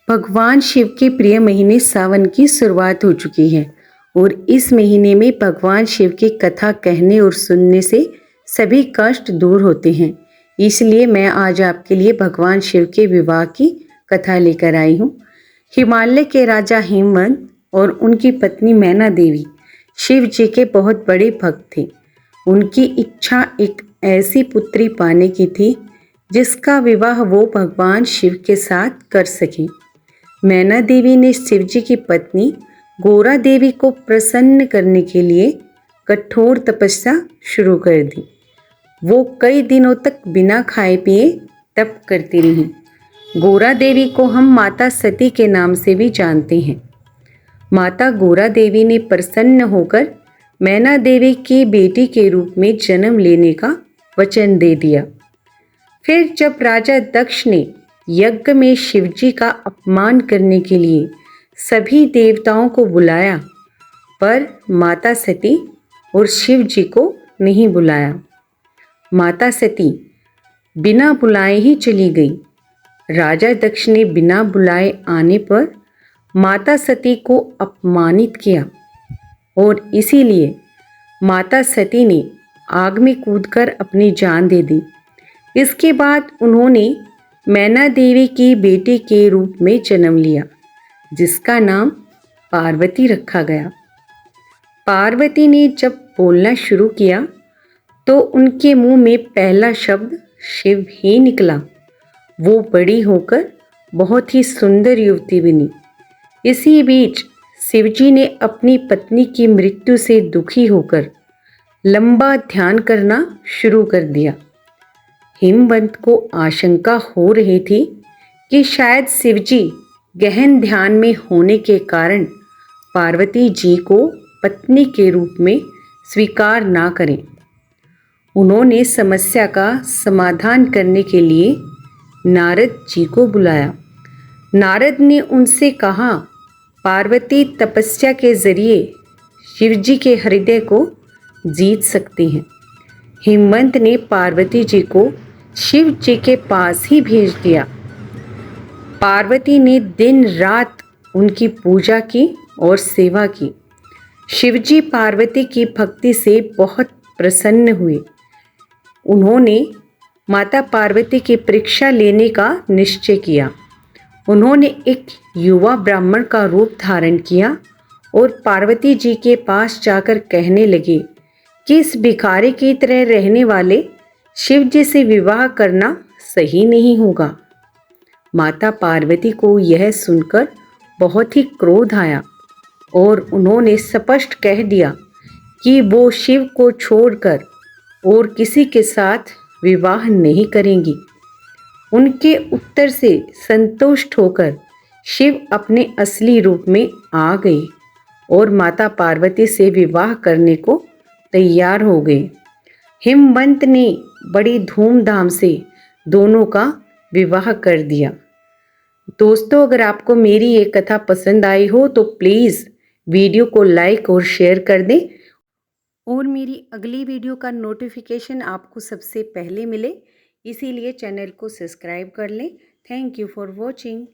भगवान शिव के प्रिय महीने सावन की शुरुआत हो चुकी है और इस महीने में भगवान शिव की कथा कहने और सुनने से सभी कष्ट दूर होते हैं। इसलिए मैं आज आपके लिए भगवान शिव के विवाह की कथा लेकर आई हूँ। हिमालय के राजा हेमवंत और उनकी पत्नी मैना देवी शिव जी के बहुत बड़े भक्त थे। उनकी इच्छा एक ऐसी पुत्री पाने की थी जिसका विवाह वो भगवान शिव के साथ कर सकें। मैना देवी ने शिवजी की पत्नी गोरा देवी को प्रसन्न करने के लिए कठोर तपस्या शुरू कर दी। वो कई दिनों तक बिना खाए पिए तप करती रही। गोरा देवी को हम माता सती के नाम से भी जानते हैं। माता गोरा देवी ने प्रसन्न होकर मैना देवी की बेटी के रूप में जन्म लेने का वचन दे दिया। फिर जब राजा दक्ष ने यज्ञ में शिवजी का अपमान करने के लिए सभी देवताओं को बुलाया, पर माता सती और शिव जी को नहीं बुलाया। माता सती बिना बुलाए ही चली गई। राजा दक्ष ने बिना बुलाए आने पर माता सती को अपमानित किया और इसीलिए माता सती ने आग में कूदकर अपनी जान दे दी। इसके बाद उन्होंने मैना देवी की बेटी के रूप में जन्म लिया, जिसका नाम पार्वती रखा गया। पार्वती ने जब बोलना शुरू किया तो उनके मुंह में पहला शब्द शिव ही निकला। वो बड़ी होकर बहुत ही सुंदर युवती बनी। इसी बीच शिवजी ने अपनी पत्नी की मृत्यु से दुखी होकर लंबा ध्यान करना शुरू कर दिया। हेमवंत को आशंका हो रही थी कि शायद शिवजी गहन ध्यान में होने के कारण पार्वती जी को पत्नी के रूप में स्वीकार ना करें। उन्होंने समस्या का समाधान करने के लिए नारद जी को बुलाया। नारद ने उनसे कहा, पार्वती तपस्या के जरिए शिवजी के हृदय को जीत सकती हैं। हेमवंत ने पार्वती जी को शिव जी के पास ही भेज दिया। पार्वती ने दिन रात उनकी पूजा की और सेवा की। शिवजी पार्वती की भक्ति से बहुत प्रसन्न हुए। उन्होंने माता पार्वती की परीक्षा लेने का निश्चय किया। उन्होंने एक युवा ब्राह्मण का रूप धारण किया और पार्वती जी के पास जाकर कहने लगे कि इस भिखारी की तरह रहने वाले शिव जी से विवाह करना सही नहीं होगा। माता पार्वती को यह सुनकर बहुत ही क्रोध आया और उन्होंने स्पष्ट कह दिया कि वो शिव को छोड़कर और किसी के साथ विवाह नहीं करेंगी। उनके उत्तर से संतुष्ट होकर शिव अपने असली रूप में आ गए और माता पार्वती से विवाह करने को तैयार हो गए। हेमवंत ने बड़ी धूमधाम से दोनों का विवाह कर दिया। दोस्तों, अगर आपको मेरी ये कथा पसंद आई हो तो प्लीज़ वीडियो को लाइक और शेयर कर दें और मेरी अगली वीडियो का नोटिफिकेशन आपको सबसे पहले मिले, इसीलिए चैनल को सब्सक्राइब कर लें। Thank you for watching.